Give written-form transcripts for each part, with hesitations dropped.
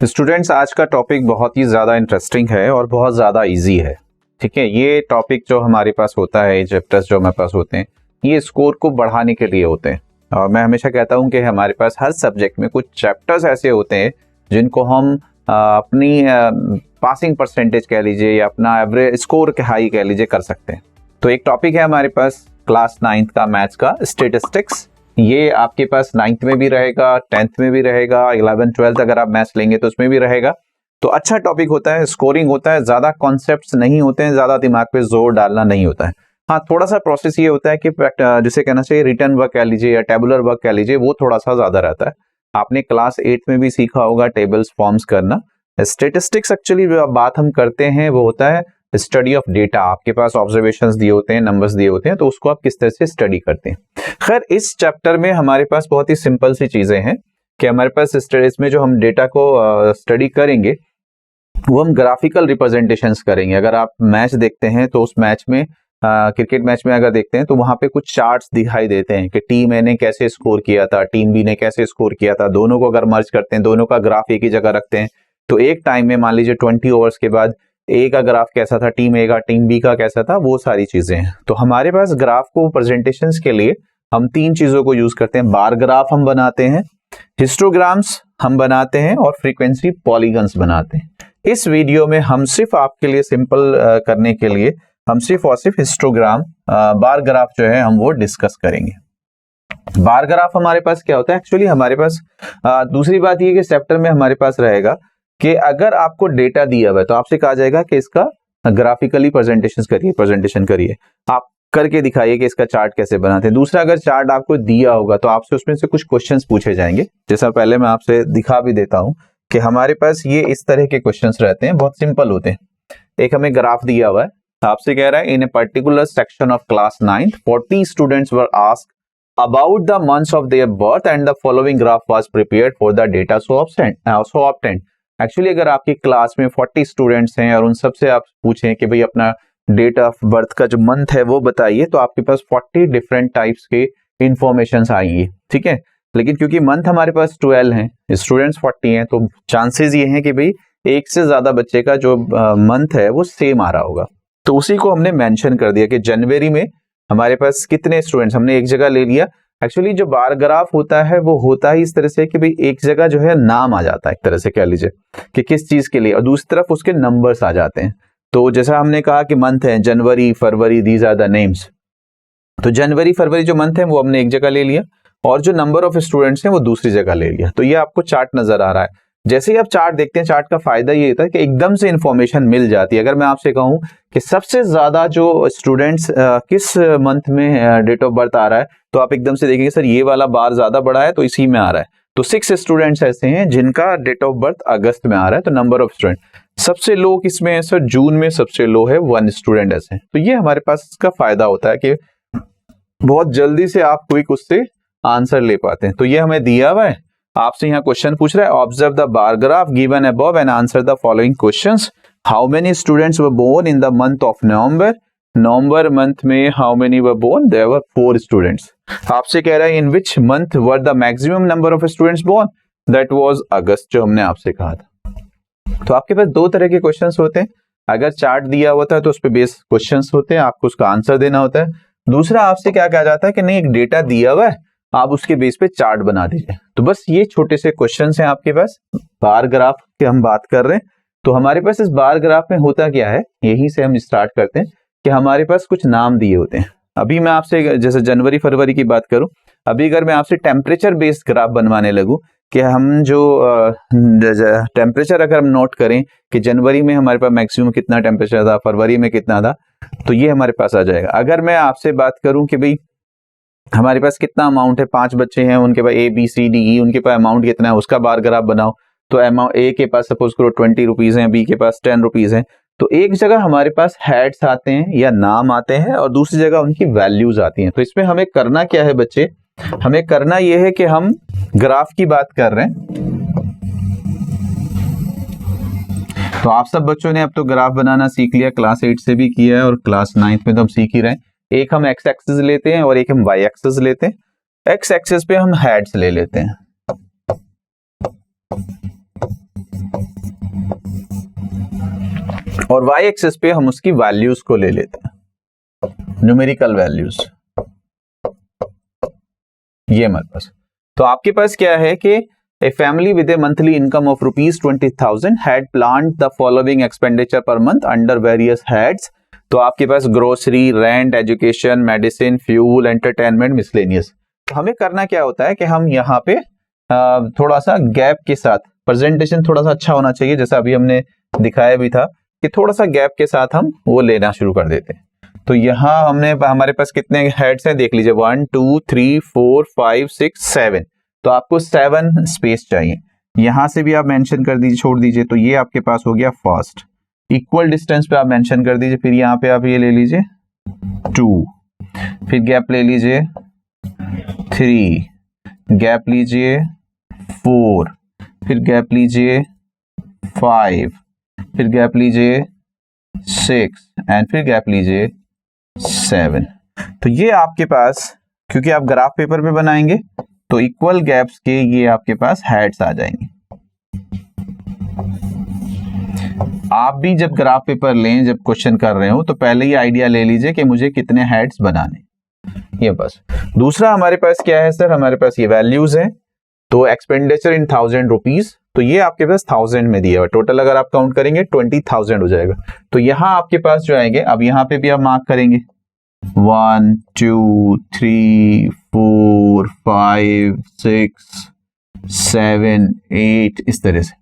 Students, आज का topic बहुत ही ज़्यादा इंटरेस्टिंग है और बहुत ज़्यादा इजी है। ठीक है, ये टॉपिक जो हमारे पास होता है, चैप्टर्स जो हमारे पास होते हैं, ये स्कोर को बढ़ाने के लिए होते हैं। और मैं हमेशा कहता हूं कि हमारे पास हर सब्जेक्ट में कुछ चैप्टर्स ऐसे होते हैं जिनको हम अपनी पासिंग परसेंटेज कह लीजिए या अपना एवरेज स्कोर के हाई कह लीजिए कर सकते हैं। तो एक टॉपिक है हमारे पास क्लास 9th का मैथ्स का स्टेटिस्टिक्स। ये आपके पास 9th में भी रहेगा, 10th में भी रहेगा, 11th 12th अगर आप मैथ्स लेंगे तो उसमें भी रहेगा। तो अच्छा टॉपिक होता है, स्कोरिंग होता है, ज्यादा कॉन्सेप्ट्स नहीं होते हैं, ज्यादा दिमाग पे जोर डालना नहीं होता है। हाँ, थोड़ा सा प्रोसेस ये होता है कि जिसे कहना चाहिए रिटर्न वर्क कह लीजिए या टेबुलर वर्क कह लीजिए, वो थोड़ा सा ज्यादा रहता है। आपने क्लास 8 में भी सीखा होगा टेबल्स फॉर्म्स करना। स्टेटिस्टिक्स एक्चुअली जो बात हम करते हैं वो होता है स्टडी ऑफ डेटा। आपके पास ऑब्जर्वेशंस दिए होते हैं, नंबर्स दिए होते हैं, तो उसको आप किस तरह से स्टडी करते हैं। खैर, इस चैप्टर में हमारे पास बहुत ही सिंपल सी चीजें हैं कि हमारे पास इसमें जो हम डेटा को स्टडी करेंगे वो हम ग्राफिकल रिप्रेजेंटेशंस करेंगे। अगर आप मैच देखते हैं तो उस मैच में क्रिकेट मैच में अगर देखते हैं तो वहां पे कुछ चार्ट्स दिखाई देते हैं कि टीम ए ने कैसे स्कोर किया था, टीम बी ने कैसे स्कोर किया था। दोनों को अगर मर्ज करते हैं, दोनों का ग्राफ एक ही जगह रखते हैं, तो एक टाइम में मान लीजिए 20 ओवर्स के बाद ए का ग्राफ कैसा था, टीम ए का, टीम बी का कैसा था, वो सारी चीजें हैं। तो हमारे पास ग्राफ को प्रेजेंटेशंस के लिए हम तीन चीजों को यूज करते हैं। बार ग्राफ हम बनाते हैं, हिस्टोग्राम्स हम बनाते हैं और फ्रीक्वेंसी पॉलीगन्स बनाते हैं। इस वीडियो में हम सिर्फ आपके लिए सिंपल करने के लिए हम सिर्फ और सिर्फ हिस्टोग्राम बार ग्राफ जो है हम वो डिस्कस करेंगे। बार ग्राफ हमारे पास क्या होता है, एक्चुअली हमारे पास दूसरी बात ये कि चैप्टर में हमारे पास रहेगा कि अगर आपको डेटा दिया हुआ है तो आपसे कहा जाएगा कि इसका ग्राफिकली प्रेजेंटेशन करिए, आप करके दिखाइए कि इसका चार्ट कैसे बनाते हैं। दूसरा, अगर चार्ट आपको दिया होगा तो आपसे उसमें से कुछ क्वेश्चंस पूछे जाएंगे। जैसा पहले मैं आपसे दिखा भी देता हूं कि हमारे पास ये इस तरह के क्वेश्चंस रहते हैं, बहुत सिंपल होते हैं। एक हमें ग्राफ दिया हुआ है, आपसे कह रहा है in a particular section of class 9th 40 students were asked about the months of their birth and the following graph was prepared for the data so obtained. Actually अगर आपकी क्लास में 40 स्टूडेंट्स हैं और उन सबसे आप पूछें कि भाई अपना डेट ऑफ बर्थ का जो मंथ है वो बताइए, तो आपके पास 40 डिफरेंट टाइप्स के इंफॉर्मेशन आएंगी। ठीक है, लेकिन क्योंकि मंथ हमारे पास 12 हैं, स्टूडेंट्स 40 हैं, तो चांसेस ये हैं कि भाई एक से ज्यादा बच्चे का जो मंथ है वो सेम आ रहा होगा। तो उसी को हमने मेंशन कर दिया कि जनवरी में हमारे पास कितने स्टूडेंट्स, हमने एक जगह ले लिया। एक्चुअली जो बार ग्राफ होता है वो होता ही इस तरह से कि भाई एक जगह जो है नाम आ जाता है, एक तरह से कह लीजिए कि किस चीज के लिए, और दूसरी तरफ उसके नंबर्स आ जाते हैं। तो जैसा हमने कहा कि मंथ है जनवरी, फरवरी, दीज आर द नेम्स। तो जनवरी फरवरी जो मंथ है वो हमने एक जगह ले लिया और जो नंबर ऑफ स्टूडेंट्स हैं वो दूसरी जगह ले लिया। तो ये आपको चार्ट नजर आ रहा है। जैसे ही आप चार्ट देखते हैं, चार्ट का फायदा ये होता है कि एकदम से इंफॉर्मेशन मिल जाती है। अगर मैं आपसे कहूं कि सबसे ज्यादा जो स्टूडेंट्स किस मंथ में डेट ऑफ बर्थ आ रहा है, तो आप एकदम से देखेंगे सर ये वाला बार ज्यादा बड़ा है तो इसी में आ रहा है। तो 6 स्टूडेंट्स ऐसे हैं जिनका डेट ऑफ बर्थ अगस्त में आ रहा है। तो नंबर ऑफ स्टूडेंट सबसे लो किसमें है सर, जून में सबसे लो है 1 स्टूडेंट ऐसे। तो ये हमारे पास इसका फायदा होता है कि बहुत जल्दी से आप क्विक उससे आंसर ले पाते हैं। तो ये हमें दिया हुआ है, आपसे यहाँ क्वेश्चन पूछ रहा है, observe the bar graph given above and answer the following questions. How many students were born in the month of November. November month में how many were born, there were 4 students. आपसे कह रहा है in which month were the maximum number of students born, that was August, जो हमने आपसे कहा था। तो आपके पास दो तरह के क्वेश्चंस होते हैं। अगर चार्ट दिया होता है तो उस पर बेस क्वेश्चंस होते हैं, आपको उसका आंसर देना होता है। दूसरा, आपसे क्या कहा जाता है कि नहीं, एक डेटा दिया हुआ है, आप उसके बेस पे चार्ट बना दीजिए। तो बस ये छोटे से क्वेश्चंस हैं आपके पास। बार ग्राफ की हम बात कर रहे हैं, तो हमारे पास इस बार ग्राफ में होता क्या है, यहीं से हम स्टार्ट करते हैं कि हमारे पास कुछ नाम दिए होते हैं। अभी मैं आपसे जैसे जनवरी फरवरी की बात करूं, अभी अगर मैं आपसे टेम्परेचर बेस्ड ग्राफ बनवाने लगूं कि हम जो टेम्परेचर अगर हम नोट करें कि जनवरी में हमारे पास मैक्सिमम कितना टेम्परेचर था, फरवरी में कितना था, तो ये हमारे पास आ जाएगा। अगर मैं आपसे बात करूं कि भाई हमारे पास कितना अमाउंट है, 5 बच्चे हैं, उनके पास ABCDE, उनके पास अमाउंट कितना है, उसका बार ग्राफ बनाओ। तो अमाउंट ए के पास सपोज करो 20 रुपीज है, बी के पास 10 रुपीज है। तो एक जगह हमारे पास हेड्स आते हैं या नाम आते हैं और दूसरी जगह उनकी वैल्यूज आती हैं। तो इसमें हमें करना क्या है बच्चे, हमें करना यह है कि हम ग्राफ की बात कर रहे हैं। तो आप सब बच्चों ने अब तो ग्राफ बनाना सीख लिया, क्लास 8 से भी किया है और क्लास 9th में तो हम सीख ही रहे हैं। एक हम एक्स एक्सिस लेते हैं और एक हम वाई एक्सिस लेते हैं। एक्स एक्सिस पे हम हेड्स ले लेते हैं। और वाई एक्सिस पे हम उसकी वैल्यूज को ले लेते हैं, न्यूमेरिकल वैल्यूज, ये हमारे पास। तो आपके पास क्या है कि a family with a monthly income of ₹20,000 had planned the following expenditure per month under various heads. तो आपके पास grocery, rent, education, medicine, fuel, entertainment, miscellaneous. तो हमें करना क्या होता है कि हम यहाँ पे थोड़ा सा गैप के साथ, प्रेजेंटेशन थोड़ा सा अच्छा होना चाहिए, जैसा अभी हमने दिखाया भी था कि थोड़ा सा गैप के साथ हम वो लेना शुरू कर देते हैं। तो यहाँ हमने, हमारे पास कितने हेड्स हैं देख लीजिए, 1 2 3 4 5 6 7। तो आपको 7 स्पेस चाहिए, यहां से भी आप मेंशन कर दीजिए, छोड़ दीजिए। तो ये आपके पास हो गया फर्स्ट। इक्वल डिस्टेंस पे आप मेंशन कर दीजिए, फिर यहाँ पे आप ये ले लीजिए 2, फिर गैप ले लीजिए 3, गैप लीजिए 4, फिर गैप लीजिए 5, फिर गैप लीजिए 6 एंड फिर गैप लीजिए 7। तो ये आपके पास, क्योंकि आप ग्राफ पेपर पे बनाएंगे तो इक्वल गैप्स के ये आपके पास हेड्स आ जाएंगे। आप भी जब ग्राफ पेपर लें, जब क्वेश्चन कर रहे हो, तो पहले ही आइडिया ले लीजिए कि मुझे कितने हेड्स बनाने, ये बस। दूसरा हमारे पास क्या है सर, हमारे पास ये वैल्यूज है। तो एक्सपेंडिचर इन ₹1000, तो ये आपके पास 1000 में दिया हुआ, टोटल अगर आप काउंट करेंगे 20,000 हो जाएगा। तो यहां आपके पास जो आएंगे, अब यहां पे भी आप मार्क करेंगे 1 2 3 4 5 6 7 8, इस तरह से।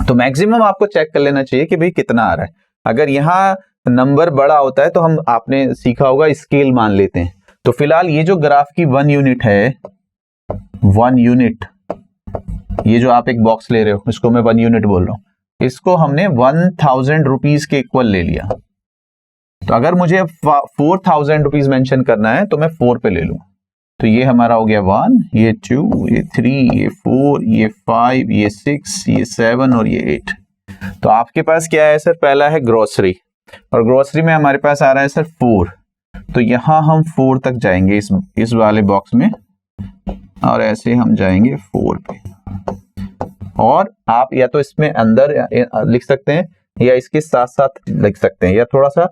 तो मैक्सिमम आपको चेक कर लेना चाहिए कि भाई कितना आ रहा है। अगर यहाँ नंबर बड़ा होता है तो हम, आपने सीखा होगा, स्केल मान लेते हैं। तो फिलहाल ये जो ग्राफ की 1 यूनिट है, 1 यूनिट, ये जो आप एक बॉक्स ले रहे हो, इसको मैं 1 यूनिट बोल रहा हूं, इसको हमने ₹1000 के इक्वल ले लिया। तो अगर मुझे ₹4000 मेंशन करना है तो मैं 4 पे ले लूं। तो ये हमारा हो गया 1, ये 2, ये 3, ये 4, ये 5, ये 6, ये 7 और ये 8। तो आपके पास क्या है सर, पहला है ग्रोसरी, और ग्रोसरी में हमारे पास आ रहा है सर 4। तो यहां हम 4 तक जाएंगे इस वाले बॉक्स में, और ऐसे हम जाएंगे 4 पे। और आप या तो इसमें अंदर लिख सकते हैं, या इसके साथ साथ लिख सकते हैं, या थोड़ा सा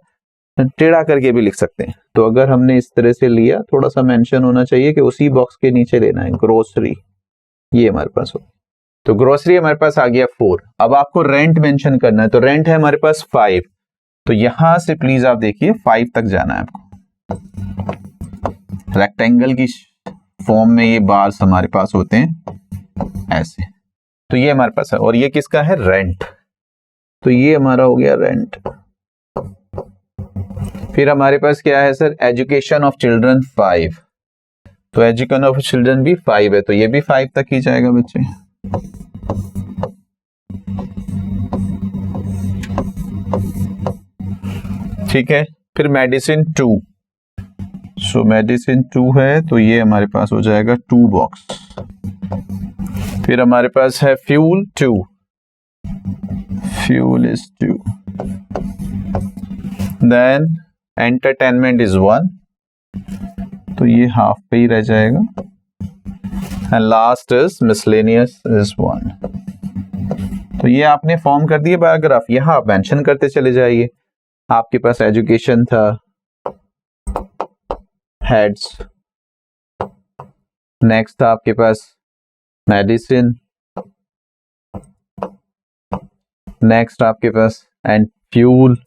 टेढ़ा करके भी लिख सकते हैं। तो अगर हमने इस तरह से लिया, थोड़ा सा मेंशन होना चाहिए कि उसी बॉक्स के नीचे लेना है ग्रोसरी, ये हमारे पास हो। तो ग्रोसरी हमारे पास आ गया 4। अब आपको रेंट मेंशन करना है, तो रेंट है हमारे पास 5। तो यहां से प्लीज आप देखिए 5 तक जाना है आपको। रेक्टेंगल की फॉर्म में ये बार्स हमारे पास होते हैं ऐसे। तो ये हमारे पास है, और ये किसका है, रेंट। तो ये हमारा हो गया रेंट। फिर हमारे पास क्या है सर, एजुकेशन ऑफ चिल्ड्रन 5। तो एजुकेशन ऑफ चिल्ड्रन भी 5 है, तो ये भी 5 तक ही जाएगा बच्चे। ठीक है। फिर मेडिसिन 2, सो मेडिसिन 2 है, तो ये हमारे पास हो जाएगा 2 बॉक्स। फिर हमारे पास है fuel 2, fuel is 2। Then entertainment is 1, तो ये हाफ पे ही रह जाएगा। And last is miscellaneous is 1। तो ये आपने फॉर्म कर दिए पैराग्राफ, यहां आप मेंशन करते चले जाइए। आपके पास एजुकेशन था, हेड्स, नेक्स्ट था आपके पास मेडिसिन, नेक्स्ट आपके पास and fuel,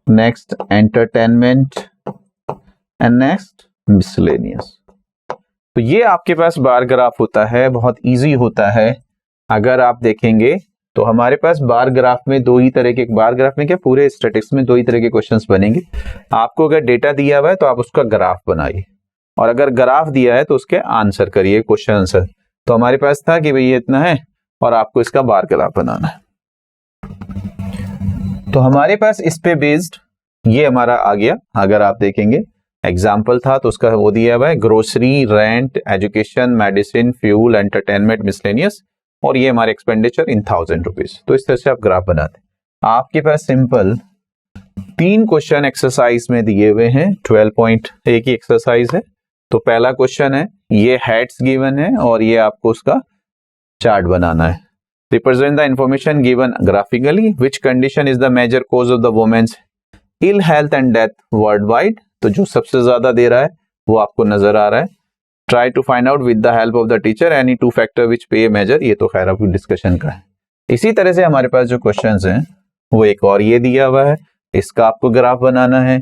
next entertainment and next miscellaneous. तो ये आपके पास बार ग्राफ होता है, बहुत इजी होता है। अगर आप देखेंगे तो हमारे पास बार ग्राफ में दो ही तरह के, बार ग्राफ में क्या, पूरे स्टैटिस्टिक्स में दो ही तरह के क्वेश्चंस बनेंगे। आपको अगर डेटा दिया हुआ है तो आप उसका ग्राफ बनाइए, और अगर ग्राफ दिया है तो उसके आंसर करिए, क्वेश्चन आंसर। तो हमारे पास था कि भाई ये इतना है और आपको इसका बार ग्राफ बनाना है। तो हमारे पास इस पे बेस्ड ये हमारा आ गया। अगर आप देखेंगे एग्जाम्पल था तो उसका वो दिया हुआ है, grocery, rent, education, medicine, fuel, entertainment, miscellaneous, और ये हमारे एक्सपेंडिचर इन ₹1000। तो इस तरह से आप ग्राफ बनाते हैं। आपके पास सिंपल 3 क्वेश्चन एक्सरसाइज में दिए हुए हैं, 12.1 की एक्सरसाइज है। तो पहला क्वेश्चन है, ये हेड्स गिवन है और ये आपको उसका चार्ट बनाना है। Represent the information given graphically, which condition is the major cause of the women's ill health and death worldwide, तो जो सबसे ज्यादा दे रहा है वो आपको नजर आ रहा है। Try to find out with the help of the teacher any two factor which play a major, ये तो खैर आपकी डिस्कशन का है। इसी तरह से हमारे पास जो क्वेश्चंस हैं वो एक और ये दिया हुआ है, इसका आपको ग्राफ बनाना है।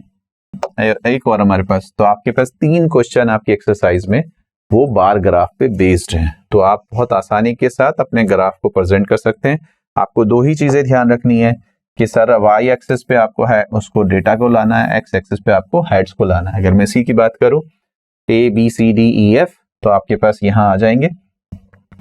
एक और हमारे पास, तो आपके पास 3 क्वेश्चन आपकी एक्सरसाइज में वो बार ग्राफ पे बेस्ड हैं, तो आप बहुत आसानी के साथ अपने ग्राफ को प्रेजेंट कर सकते हैं। आपको 2 ही चीजें ध्यान रखनी है कि सर वाई एक्सिस पे आपको है उसको डेटा को लाना है, एक्स एक्सिस पे आपको हेड्स को लाना है। अगर मैं सी की बात करूं A B C D E F, तो आपके पास यहाँ आ जाएंगे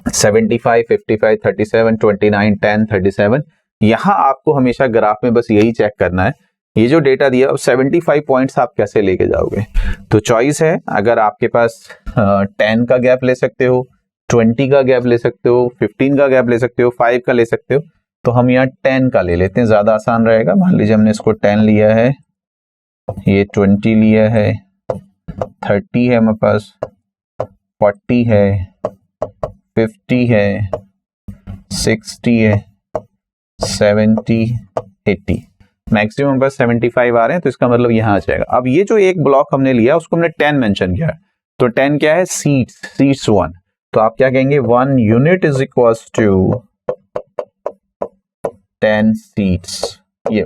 75, 55, 37, 29, 10, 37। यहाँ आपको हमेशा ग्राफ में बस यही चेक करना है, ये जो डेटा दिया अब 75 पॉइंट्स आप कैसे लेके जाओगे। तो चॉइस है, अगर आपके पास 10 का गैप ले सकते हो, 20 का गैप ले सकते हो, 15 का गैप ले सकते हो, 5 का ले सकते हो, तो हम यहाँ 10 का ले लेते हैं, ज्यादा आसान रहेगा। मान लीजिए हमने इसको 10 लिया है, ये 20 लिया है, 30 है हमारे पास, 40 है, 50 है, 60 है, 70, 80, मैक्सिमम बस 75 आ रहे हैं, तो इसका मतलब यहां आ जाएगा। अब ये जो एक ब्लॉक हमने लिया उसको हमने 10 मेंशन किया है, तो 10 क्या है, सीट्स 1, तो आप क्या कहेंगे 1 unit is equal to 10 seats. ये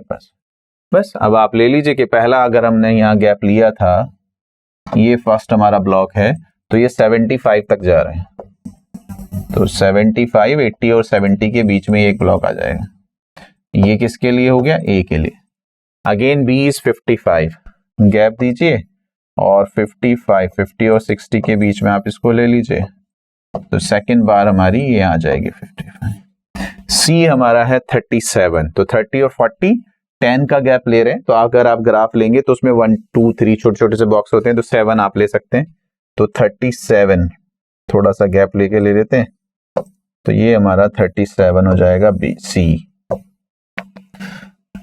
बस अब आप ले लीजिए कि पहला अगर हमने यहाँ गैप लिया था, ये फर्स्ट हमारा ब्लॉक है, तो ये 75 तक जा रहे हैं, तो 75, 80 और 70 के बीच में एक ब्लॉक आ जाएगा। ये किसके लिए हो गया, ए के लिए। अगेन बी इज 55, गैप दीजिए और 55, 50 और 60 के बीच में आप इसको ले लीजिए, तो सेकंड बार हमारी ये आ जाएगी 55। सी हमारा है 37, तो 30 और 40 10 का गैप ले रहे हैं, तो अगर आप ग्राफ लेंगे तो उसमें 1 2 3 छोटे छोटे से बॉक्स होते हैं, तो 7 आप ले सकते हैं, तो 37 थोड़ा सा गैप लेके ले लेते हैं, तो ये हमारा 37 हो जाएगा बी सी।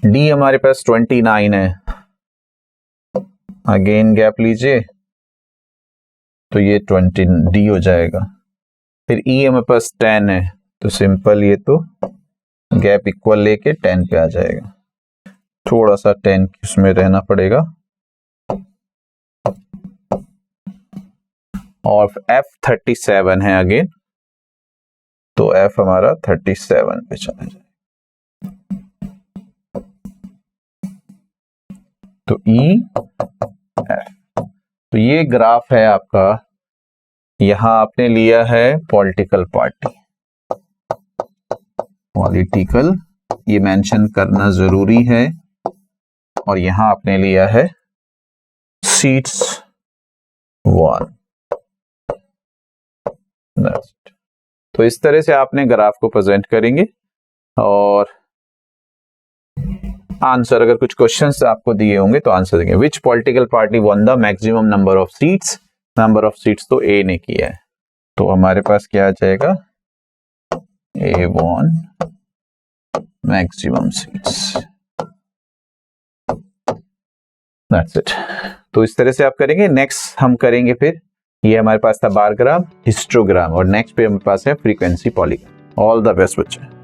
डी हमारे पास 29 है, अगेन गैप लीजिए, तो ये 20 डी हो जाएगा। फिर ई हमारे पास 10 है, तो सिंपल ये तो गैप इक्वल लेके 10 पे आ जाएगा, थोड़ा सा 10 उसमें रहना पड़ेगा। और एफ 37 है अगेन, तो एफ हमारा 37 पे चला जाएगा, तो ई एफ। तो ये ग्राफ है आपका, यहां आपने लिया है पॉलिटिकल पार्टी, पॉलिटिकल ये मेंशन करना जरूरी है, और यहां आपने लिया है सीट्स 1। तो इस तरह से आपने ग्राफ को प्रेजेंट करेंगे, और आंसर अगर कुछ क्वेश्चंस आपको दिए होंगे तो आंसर देंगे। विच political party one the maximum number of seats, number of seats तो ए ने किया है, तो हमारे पास क्या आ जाएगा, A won maximum seats, that's it. तो इस तरह से आप करेंगे। नेक्स्ट हम करेंगे फिर, ये हमारे पास था बार ग्राफ, हिस्टोग्राम, और नेक्स्ट पे हमारे पास है frequency polygon. All the best बच्चे।